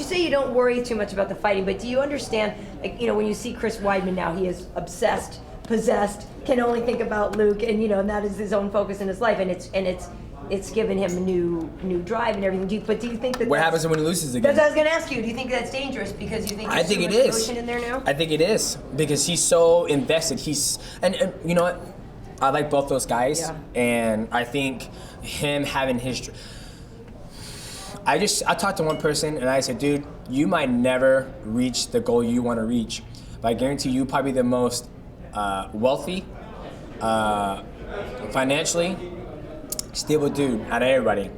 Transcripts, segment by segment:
say you don't worry too much about the fighting, but do you understand, like, when you see Chris Weidman now, he is obsessed, possessed, can only think about Luke, and and that is his own focus in his life, and it's given him a new drive and everything. But do you think that what happens when he loses again? That's what I was going to ask you. Do you think that's dangerous because you think there's too much emotion in there now? I think it is because he's so invested. And you know what? I like both those guys, and I think him having his. I talked to one person and I said, dude, you might never reach the goal you want to reach, but I guarantee you probably the most wealthy, financially stable dude out of everybody.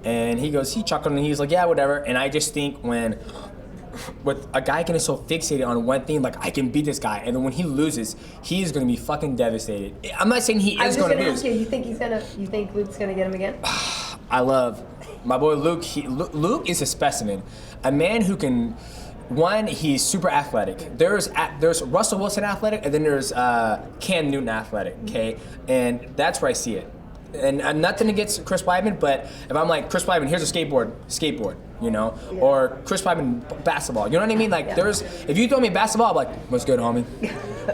And he chuckled and he's like, yeah, whatever. And I just think with a guy getting so fixated on one thing, like I can beat this guy, and then when he loses, he's gonna be fucking devastated. I'm not saying he is gonna lose. Ask you think Luke's gonna get him again? I love my boy Luke. Luke is a specimen, a man who can. One, he's super athletic. There's Russell Wilson athletic, and then there's Cam Newton athletic. Okay, and that's where I see it. And nothing against Chris Weidman, but if I'm like, Chris Weidman, here's a skateboard, or Chris Weidman basketball, you know what I mean? Like if you throw me a basketball, I'm like, what's good, homie?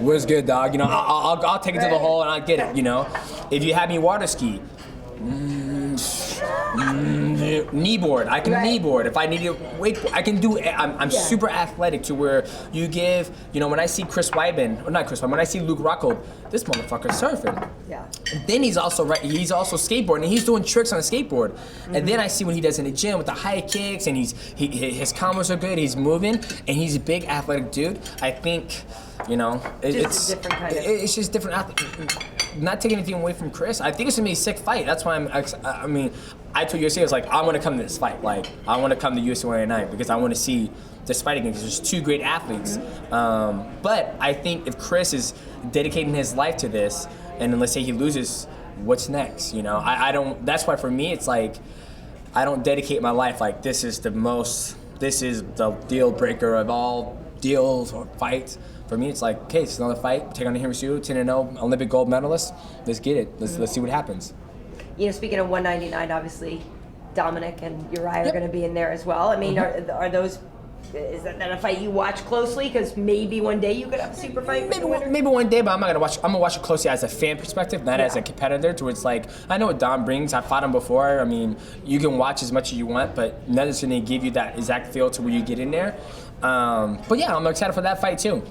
What's good, dog? I'll take it to the hole and I'll get it, If you have me water ski, kneeboard. I can kneeboard. If I need to wakeboard, I can do it. I'm super athletic to where you give, when I see Chris Weidman, or not Chris Weidman, when I see Luke Rockhold, this motherfucker's surfing. Yeah. And then he's also skateboarding, and he's doing tricks on a skateboard. Mm-hmm. And then I see what he does in the gym with the high kicks, and his combos are good, he's moving, and he's a big athletic dude. I think, it's a different kind of. It's just different. Not taking anything away from Chris. I think it's gonna be a sick fight. That's why I told UFC, I was like, I want to come to this fight. Like, I want to come to UFC 189 because I want to see this fight again because there's two great athletes. But I think if Chris is dedicating his life to this, and then let's say he loses, what's next? I don't. That's why for me, it's like I don't dedicate my life like this is the deal breaker of all deals or fights. For me, it's like, okay, it's another fight. Take on the Hirasu, 10-0, Olympic gold medalist. Let's get it. Let's see what happens. Speaking of 199, obviously, Dominic and Uriah are going to be in there as well. I mean, are those? Is that a fight you watch closely? Because maybe one day you could have a super fight. Maybe one day, but I'm not gonna watch. I'm gonna watch it closely as a fan perspective, not as a competitor. To where it's like I know what Dom brings. I fought him before. I mean, you can watch as much as you want, but nothing's gonna give you that exact feel to where you get in there. But yeah, I'm excited for that fight too.